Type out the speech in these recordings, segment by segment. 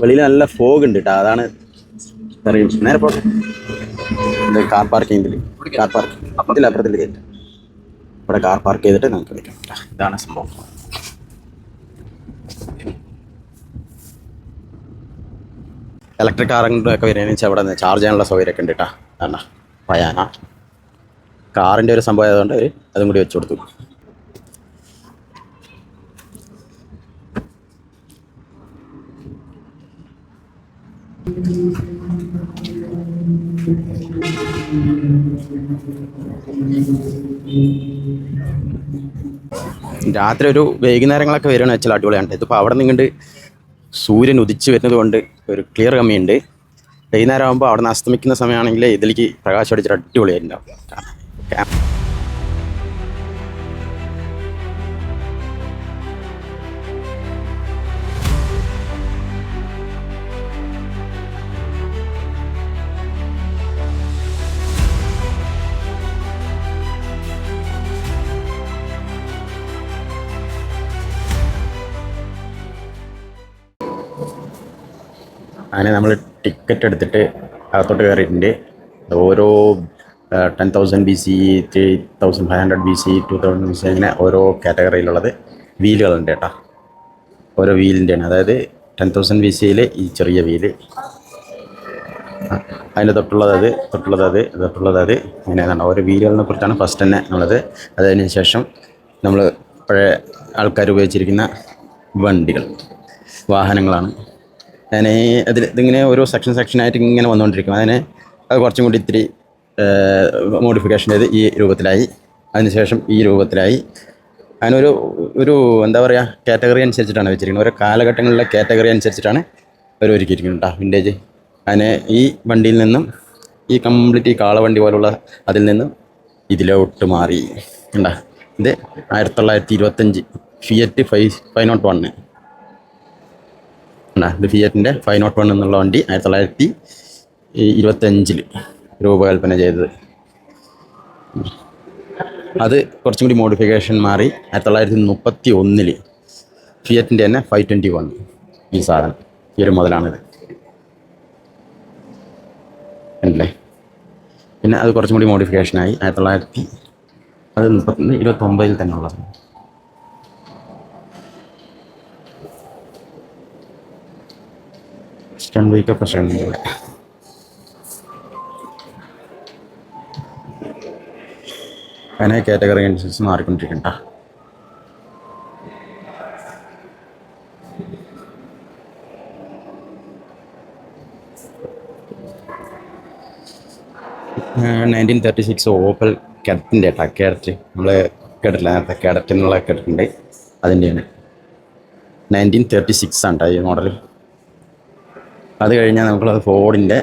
വെളിയിൽ നല്ല ഫോഗ് ഉണ്ട് കേട്ടോ, അതാണ് അറിയും. നേരെ പോട്ടെ, കാർ പാർക്കിങ്ങിൽ അപ്പുറത്തിൽ കയറ്റാം. ഇവിടെ കാർ പാർക്ക് ചെയ്തിട്ട് നമുക്ക് വയ്ക്കാം. ഇതാണ് സംഭവം. ഇലക്ട്രിക് കാറുകളൊക്കെ വരികയെന്ന് വെച്ചാൽ അവിടെ നിന്ന് ചാർജ് ചെയ്യാനുള്ള സൗകര്യമൊക്കെ ഉണ്ട് കേട്ടോ. കാരണം പയാന കാറിൻ്റെ ഒരു സംഭവം ആയതുകൊണ്ട് അതും കൂടി വെച്ച് കൊടുത്തു. രാത്രി ഒരു വൈകുന്നേരങ്ങളൊക്കെ വരികയാണെന്ന് വെച്ചാൽ അടിപൊളിയാണ്. ഇതിപ്പോൾ അവിടെ നിന്നുകൊണ്ട് സൂര്യൻ ഉദിച്ച് വരുന്നത് കൊണ്ട് ഒരു ക്ലിയർ കമ്മിയുണ്ട്. വൈകുന്നേരം ആകുമ്പോൾ അവിടെ നിന്ന് അസ്തമിക്കുന്ന സമയമാണെങ്കിൽ ഇതിലേക്ക് പ്രകാശം അടിച്ചിട്ട് അടിപൊളിയായിട്ടുണ്ടാവും. അങ്ങനെ നമ്മൾ ടിക്കറ്റ് എടുത്തിട്ട് അകത്തോട്ട് കയറിയിട്ടുണ്ട്. ഓരോ 10,000 BC, 3,500 BC, 2,000 BC അങ്ങനെ ഓരോ കാറ്റഗറിയിലുള്ളത് വീലുകളുണ്ട് കേട്ടോ. ഓരോ വീലിൻ്റെയാണ്. അതായത് 10,000 BCയിൽ ഈ ചെറിയ വീല്, അതിൻ്റെ തൊട്ടുള്ളത് അത് അങ്ങനെയാണ്. ഓരോ വീലുകളിനെ കുറിച്ചാണ് ഫസ്റ്റ് തന്നെ ഉള്ളത്. അതിന് ശേഷം നമ്മൾ പഴയ ആൾക്കാർ ഉപയോഗിച്ചിരിക്കുന്ന വണ്ടികൾ, വാഹനങ്ങളാണ്. ഇതിങ്ങനെ ഓരോ സെക്ഷനായിട്ട് ഇങ്ങനെ വന്നുകൊണ്ടിരിക്കും. അത് കുറച്ചും കൂടി ഇത്തിരി മോഡിഫിക്കേഷൻ ചെയ്ത് ഈ രൂപത്തിലായി. അതിനുശേഷം ഈ രൂപത്തിലായി. ഒരു എന്താ പറയുക, കാറ്റഗറി അനുസരിച്ചിട്ടാണ് വെച്ചിരിക്കുന്നത്. ഓരോ കാലഘട്ടങ്ങളിലെ കാറ്റഗറി അനുസരിച്ചിട്ടാണ് അവർ ഒരുക്കിയിരിക്കുന്നത് കേട്ടോ. വിൻറ്റേജ് ഈ വണ്ടിയിൽ നിന്നും ഈ കംപ്ലീറ്റ് ഈ കാളവണ്ടി പോലുള്ള അതിൽ നിന്നും ഇതിലോട്ട് മാറി ഉണ്ടാ. ഇത് 1925 ഫിയറ്റ് 501 ഇത് ഫിയറ്റിൻ്റെ 501 എന്നുള്ള വണ്ടി 1925 രൂപകൽപ്പന ചെയ്തത്. അത് കുറച്ചും കൂടി മോഡിഫിക്കേഷൻ മാറി 1931 ഫിയറ്റിൻ്റെ തന്നെ 521 ഈ സാധനം, ഈ ഒരു മുതലാണിത് അല്ലേ. പിന്നെ അത് കുറച്ചും കൂടി മോഡിഫിക്കേഷനായി 1929 തന്നെ ഉള്ളത്. സ്റ്റൺവീക്ക് പ്രശ്നമില്ല. അങ്ങനെ കാറ്റഗറി അനുസരിച്ച് മാറിക്കൊണ്ടിരിക്കണ്ട. ഓപ്പൽ കാഡറ്റിൻ്റെ കേട്ടോ. കാഡറ്റ് നമ്മൾ കേട്ടിട്ടില്ല നേരത്തെ, കാഡറ്റ് എന്നുള്ള കേട്ടിട്ടുണ്ട്. അതിൻ്റെയാണ് 1936 ആണ് ഈ മോഡൽ. അത് കഴിഞ്ഞാൽ നമുക്കുള്ളത് ഫോർഡിൻ്റെ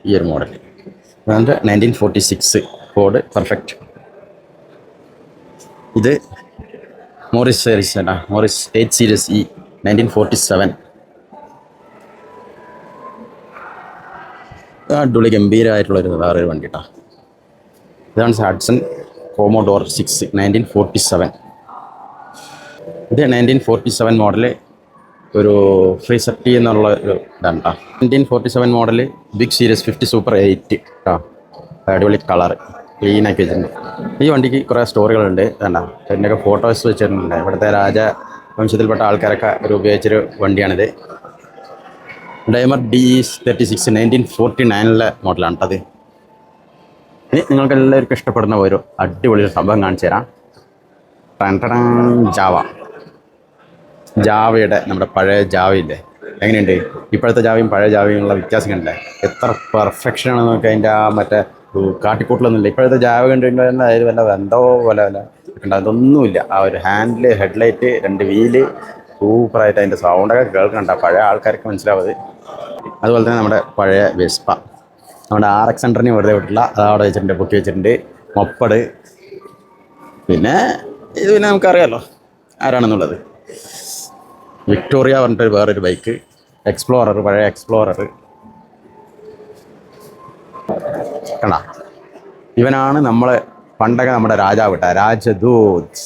ഈ ഒരു മോഡൽ. അതുകൊണ്ട് 1946 ഫോർഡ് പെർഫെക്റ്റ്. ഇത് മോറിസ് സീരീസ് കേട്ടോ, മോറിസ് 8 സീരീസ് E 1947. അടിപൊളി ഗംഭീരമായിട്ടുള്ളൊരു വേറൊരു വണ്ടി കേട്ടോ. ഇതാണ് ഹഡ്സൺ കോമോഡോർ 6 1947. ഇത് 1947 മോഡല്, ഒരു 330 എന്നുള്ള ഒരു ഇതാണ് കേട്ടോ. 1947 മോഡൽ ബിഗ് സീരീസ് 50 സൂപ്പർ 8 കേട്ടോ. അടിപൊളി കളർ, ക്ലീനാക്കി വെച്ചിട്ടുണ്ട്. ഈ വണ്ടിക്ക് കുറേ സ്റ്റോറികളുണ്ട്. വേണ്ട അതിൻ്റെയൊക്കെ ഫോട്ടോസ് വെച്ചിട്ടുണ്ട്. ഇവിടുത്തെ രാജവംശത്തിൽപ്പെട്ട ആൾക്കാരൊക്കെ ഉപയോഗിച്ചൊരു വണ്ടിയാണിത്. ഡൈമർ D36 1949 മോഡലാണ് കേട്ടോ. അത് ഇനി നിങ്ങൾക്ക് എല്ലാവർക്കും ഇഷ്ടപ്പെടുന്ന ഒരു അടിപൊളി സംഭവം കാണിച്ചു തരാം. ജാവയുടെ നമ്മുടെ പഴയ ജാവയില്ലേ, എങ്ങനെയുണ്ട് ഇപ്പോഴത്തെ ജാവയും പഴയ ജാവയുള്ള വ്യത്യാസം കണ്ടില്ലേ? എത്ര പെർഫെക്ഷനാണെന്ന് നോക്കി. അതിൻ്റെ മറ്റേ കാട്ടിക്കൂട്ടിലൊന്നുമില്ല. ഇപ്പോഴത്തെ ജാവ കണ്ടിട്ടുണ്ടെങ്കിൽ അതിൽ വല്ല എന്തോ പോലെ ഉണ്ട്. അതൊന്നുമില്ല. ആ ഒരു ഹാൻഡിൽ, ഹെഡ്ലൈറ്റ്, 2 വീല് സൂപ്പറായിട്ട് അതിൻ്റെ സൗണ്ടൊക്കെ കേൾക്കണ്ട. പഴയ ആൾക്കാർക്ക് മനസ്സിലാവത്. അതുപോലെ തന്നെ നമ്മുടെ പഴയ വെസ്പ, നമ്മുടെ RX 100 വെറുതെ വിട്ടില്ല, അത് അവിടെ വെച്ചിട്ടുണ്ട്, പൊക്കി വെച്ചിട്ടുണ്ട്. മൊപ്പട്, പിന്നെ ഇത് പിന്നെ നമുക്കറിയാമല്ലോ ആരാണെന്നുള്ളത്. വിക്ടോറിയ പറഞ്ഞിട്ട് വേറൊരു ബൈക്ക്, എക്സ്പ്ലോറർ, പഴയ എക്സ്പ്ലോറർ കണ്ട. ഇവനാണ് നമ്മളെ പണ്ടൊക്കെ നമ്മുടെ രാജാവ് കേട്ടോ, രാജദൂത്.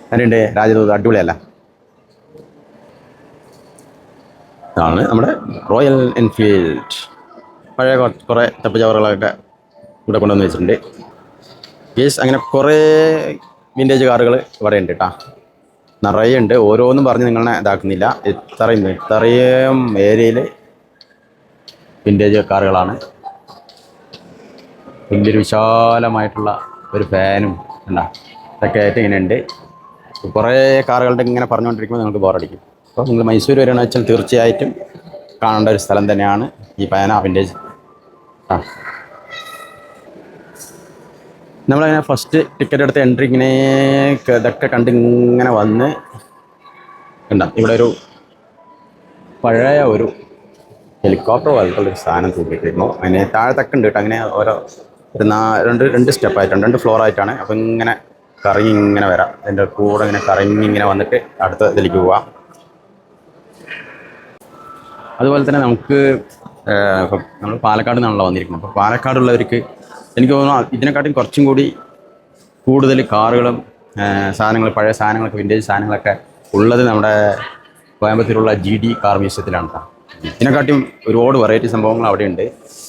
അതിനുണ്ട് രാജദൂത്, അടിപൊളിയല്ല? ഇതാണ് നമ്മുടെ റോയൽ എൻഫീൽഡ്. പഴയ കുറേ ചപ്പുചവറുകളൊക്കെ ഇവിടെ കൊണ്ടുവന്ന് വെച്ചിട്ടുണ്ട്. കേസ് അങ്ങനെ കുറേ വിൻറ്റേജ് കാറുകൾ ഇവിടെ ഉണ്ട് കേട്ടോ, നിറയെ ഉണ്ട്. ഓരോന്നും പറഞ്ഞ് നിങ്ങളെ ഇതാക്കുന്നില്ല. ഇത്രയും ഏരിയയിൽ വിൻറ്റേജ് കാറുകളാണ്. വലിയൊരു വിശാലമായിട്ടുള്ള ഒരു ഫാനും ഉണ്ടാ, ഇതൊക്കെ ആയിട്ട് ഇങ്ങനെ ഉണ്ട്. കുറേ കാറുകളുടെ ഇങ്ങനെ പറഞ്ഞുകൊണ്ടിരിക്കുമ്പോൾ നിങ്ങൾക്ക് ബോറടിക്കും. അപ്പോൾ നിങ്ങൾ മൈസൂർ വരികയാണെന്ന് വെച്ചാൽ തീർച്ചയായിട്ടും കാണേണ്ട ഒരു സ്ഥലം തന്നെയാണ് ഈ പയന വിൻറ്റേജ്. നമ്മളങ്ങനെ ഫസ്റ്റ് ടിക്കറ്റ് എടുത്ത് എൻട്രി ഇങ്ങനെ ഇതൊക്കെ കണ്ട് ഇങ്ങനെ വന്ന് ഉണ്ടാവും. ഇവിടെ ഒരു പഴയ ഒരു ഹെലികോപ്റ്റർ പോലത്തുള്ളൊരു സാധനം തൂക്കിയിട്ടിരുന്നു. അതിന് താഴത്തൊക്കെ ഉണ്ട് കേട്ടോ. അങ്ങനെ ഓരോ ഒരു രണ്ട് സ്റ്റെപ്പായിട്ടാണ്, 2 ഫ്ലോറായിട്ടാണ്. അപ്പോൾ ഇങ്ങനെ കറങ്ങി ഇങ്ങനെ വരാം. അതിൻ്റെ കൂടെ ഇങ്ങനെ കറങ്ങി ഇങ്ങനെ വന്നിട്ട് അടുത്ത ഇതിലേക്ക് പോവാം. അതുപോലെ തന്നെ നമുക്ക് ഇപ്പം നമ്മൾ പാലക്കാട് നിന്നാണല്ലോ വന്നിരിക്കുന്നത്. അപ്പോൾ പാലക്കാടുള്ളവർക്ക് എനിക്ക് തോന്നുന്നു ഇതിനെക്കാട്ടും കുറച്ചും കൂടി കൂടുതൽ കാറുകളും സാധനങ്ങൾ, പഴയ സാധനങ്ങളൊക്കെ, വിൻറ്റേജ് സാധനങ്ങളൊക്കെ ഉള്ളത് നമ്മുടെ കോയമ്പത്തൂരുള്ള GD കാർ മ്യൂസിയത്തിലാണ് കേട്ടോ. ഇതിനെക്കാട്ടിയും ഒരുപാട് വെറൈറ്റി സംഭവങ്ങൾ അവിടെയുണ്ട്.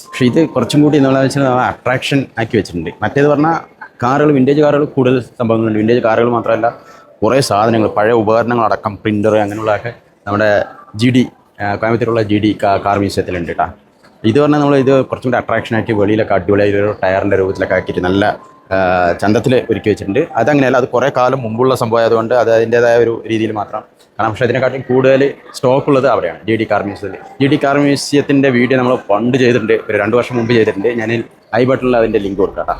പക്ഷേ ഇത് കുറച്ചും കൂടി എന്താണെന്ന് വെച്ചാൽ അട്രാക്ഷൻ ആക്കി വെച്ചിട്ടുണ്ട്. മറ്റേത് പറഞ്ഞാൽ കാറുകൾ, വിൻറ്റേജ് കാറുകൾ കൂടുതൽ സംഭവങ്ങളുണ്ട്. വിൻറ്റേജ് കാറുകൾ മാത്രമല്ല കുറേ സാധനങ്ങൾ, പഴയ ഉപകരണങ്ങളടക്കം, പ്രിൻ്റർ അങ്ങനെയുള്ളതൊക്കെ നമ്മുടെ കോയമ്പത്തൂരുള്ള GD കാർ മ്യൂസിയത്തിലുണ്ട് കേട്ടോ. ഇത് പറഞ്ഞാൽ നമ്മൾ ഇത് കുറച്ചും കൂടി അട്രാക്ഷനാക്കി വെളിയിലൊക്കെ അടിപൊളിയായി ഒരു ടയറിൻ്റെ രൂപത്തിലൊക്കെ ആക്കിയിട്ട് നല്ല ചന്തത്തിൽ ഒരുക്കി വെച്ചിട്ടുണ്ട്. അതങ്ങനെയല്ല, അത് കുറേ കാലം മുമ്പുള്ള സംഭവം ആയതുകൊണ്ട് അത് അതിൻ്റേതായ ഒരു രീതിയിൽ മാത്രം കാണാം. പക്ഷേ അതിനെക്കാട്ടിയും കൂടുതൽ സ്റ്റോക്ക് ഉള്ളത് അവിടെയാണ്, GD കാർ മ്യൂസിയത്തിൽ. GD കാർ മ്യൂസിയത്തിൻ്റെ വീഡിയോ നമ്മൾ പണ്ട് ചെയ്തിട്ടുണ്ട്, ഒരു 2 വർഷം മുമ്പ് ചെയ്തിട്ടുണ്ട്. ഞാൻ ഐ ബട്ടണിൽ അതിൻ്റെ ലിങ്ക് കൊടുക്കാം കേട്ടോ.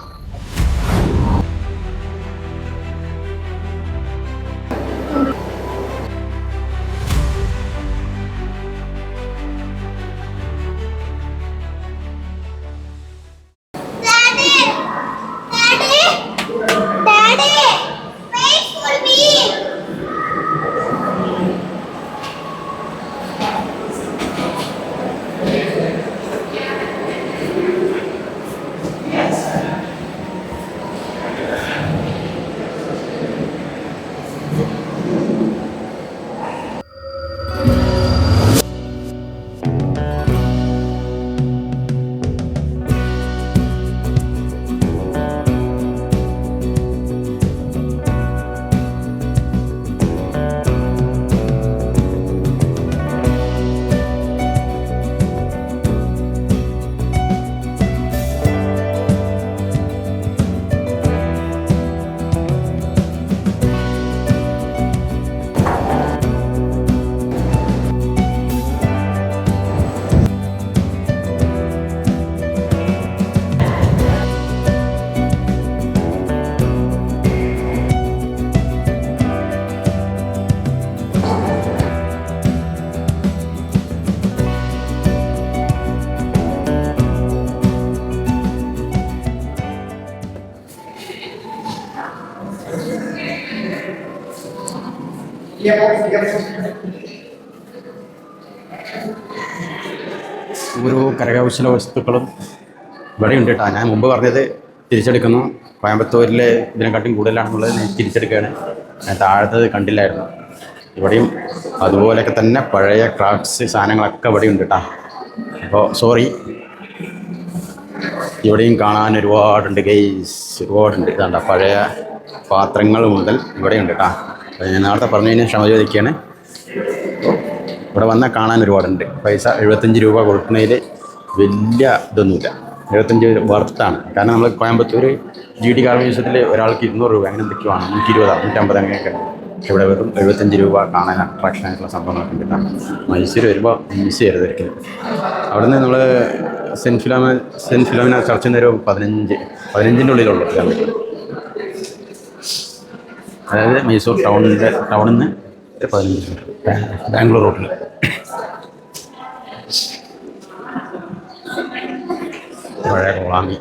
ഓരോ കരകൗശല വസ്തുക്കളും ഇവിടെ ഉണ്ട് കേട്ടോ. ഞാൻ മുമ്പ് പറഞ്ഞത് തിരിച്ചെടുക്കുന്നു, കോയമ്പത്തൂരിലെ ഇതിനെക്കാട്ടും കൂടുതലാണെന്നുള്ളത് ഞാൻ തിരിച്ചെടുക്കുകയാണ്. ഞാൻ താഴത്തത് കണ്ടില്ലായിരുന്നു. ഇവിടെയും അതുപോലെയൊക്കെ തന്നെ പഴയ ക്രാഫ്റ്റ്സ് സാധനങ്ങളൊക്കെ ഇവിടെ ഉണ്ട് കേട്ടോ. അപ്പോൾ സോറി, ഇവിടെയും കാണാൻ ഒരുപാടുണ്ട് ഗൈസ്, ഒരുപാടുണ്ട്. ഇതാണ്ട പഴയ പാത്രങ്ങൾ മുതൽ ഇവിടെയുണ്ട് കേട്ടോ. ഞാൻ നേരത്തെ പറഞ്ഞതിന് ക്ഷമ ചോദിക്കുകയാണ്. ഇവിടെ വന്നാൽ കാണാൻ ഒരുപാടുണ്ട്. പൈസ 75 രൂപ കൊടുക്കുന്നതിൽ വലിയ ഇതൊന്നുമില്ല. 75 വർത്താണ്. കാരണം നമ്മൾ കോയമ്പത്തൂർ GD കാർ മ്യൂസിയത്തിൽ ഒരാൾക്ക് 200 രൂപ അങ്ങനെ എന്തൊക്കെയാണ്, 120, 150 അങ്ങനെയൊക്കെ. പക്ഷെ ഇവിടെ വെറും 75 രൂപ കാണാൻ അട്രാക്ഷൻ ആയിട്ടുള്ള സംഭവങ്ങളൊക്കെ ഉണ്ട് കേട്ടോ. മൈസൂർ വരുമ്പോൾ മിസ് ചെയ്യരുത് ഒരിക്കലും. അവിടെ നിന്ന് നമ്മൾ സെൻറ്റ് ഫിലോമിന ചർച്ചിൽ നിന്ന് ഒരു 15-ൻ്റെ ഉള്ളിലുള്ളൂ. അതായത് മൈസൂർ ടൗണിൽ നിന്ന് 15 കിലോമീറ്റർ ബാംഗ്ലൂർ റൂട്ടിൽ. പഴയ കോളാമ്പി,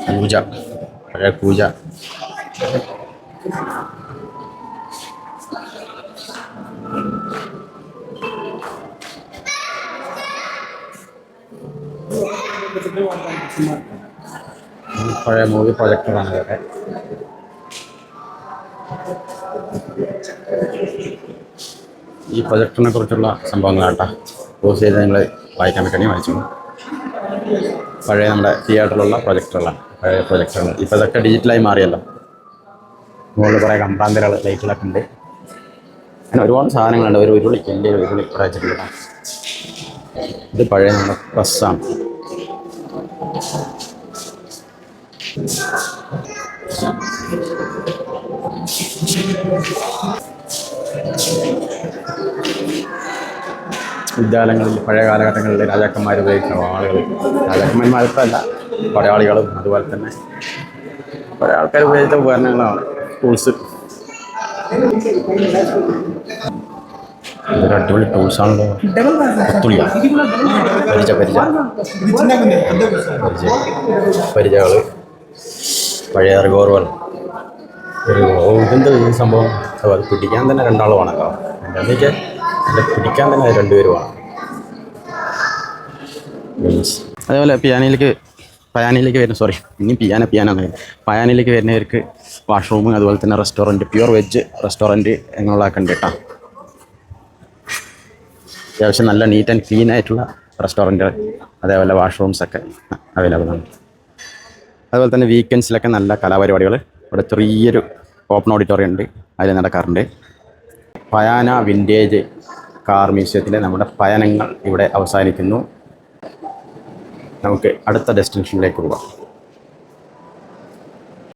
പൂജ, പഴയ പൂജ. പഴയ മൂവി പ്രൊജക്ടറാണ് ഇതൊക്കെ. ഈ പ്രൊജക്ടറിനെ കുറിച്ചുള്ള സംഭവങ്ങളാട്ടാ പോസ് ചെയ്ത് നിങ്ങൾ വായിക്കാൻ പറ്റണേ വായിച്ചു. പഴയ നമ്മുടെ തിയേറ്ററിലുള്ള പ്രൊജക്ടറുകളാണ്, പഴയ പ്രൊജക്ടറുകൾ. ഇപ്പോൾ ഇതൊക്കെ ഡിജിറ്റലായി മാറിയല്ലോ. മുകളിൽ കുറേ കമ്പ്രാന്തരകൾ ലൈറ്റുകളൊക്കെ ഉണ്ട്. അങ്ങനെ ഒരുപാട് സാധനങ്ങളുണ്ട്. ഒരു ഉരുളി, വലിയ ഉരുളി കുറേ വെച്ചിട്ടുണ്ട്. ഇത് പഴയ നമ്മുടെ പ്രസ്സാണ്. വിദ്യാലയങ്ങളിൽ പഴയ കാലഘട്ടങ്ങളിൽ രാജാക്കന്മാർ ഉപയോഗിക്കുന്ന ആളുകൾ, രാജാക്കന്മാർക്കല്ല പടയാളികളും അതുപോലെ തന്നെ പല ആൾക്കാർ ഉപയോഗിച്ച ഉപകരണങ്ങളാണ്, ടൂൾസ്. ഇതൊരു അടിപൊളി ടൂൾസാണല്ലോ. പുത്തുളിയാണ്, പരിചകൾ, പഴയ റിവോൾവർ. ഇതെന്ത് ഈ സംഭവം? അത് പിടിക്കാൻ തന്നെ രണ്ടാൾ വേണമല്ലോ. എനിക്ക് പിടിക്കാൻ തന്നെ രണ്ടുപേരും വേണം. അതേപോലെ പയാനിലേക്ക് വരുന്ന പയാനിലേക്ക് വരുന്നവർക്ക് വാഷ്റൂം, അതുപോലെ തന്നെ റെസ്റ്റോറൻറ്റ്, പ്യുവർ വെജ് റെസ്റ്റോറൻറ്റ് എന്നുള്ളതൊക്കെ ഉണ്ട് കേട്ടോ. അത്യാവശ്യം നല്ല നീറ്റ് ആൻഡ് ക്ലീൻ ആയിട്ടുള്ള റെസ്റ്റോറൻറ്റുകൾ, അതേപോലെ വാഷ്റൂംസൊക്കെ അവൈലബിൾ ആണ്. അതുപോലെ തന്നെ വീക്കെൻഡ്സിലൊക്കെ നല്ല കലാപരിപാടികൾ ഇവിടെ ചെറിയൊരു ഓപ്പൺ ഓഡിറ്റോറിയം ഉണ്ട്, അതിൽ നടക്കാറുണ്ട്. പയാന വിൻറ്റേജ് കാർ മ്യൂസിയത്തിലെ നമ്മുടെ പയനങ്ങൾ ഇവിടെ അവസാനിക്കുന്നു. നമുക്ക് അടുത്ത ഡെസ്റ്റിനേഷനിലേക്ക് പോകാം.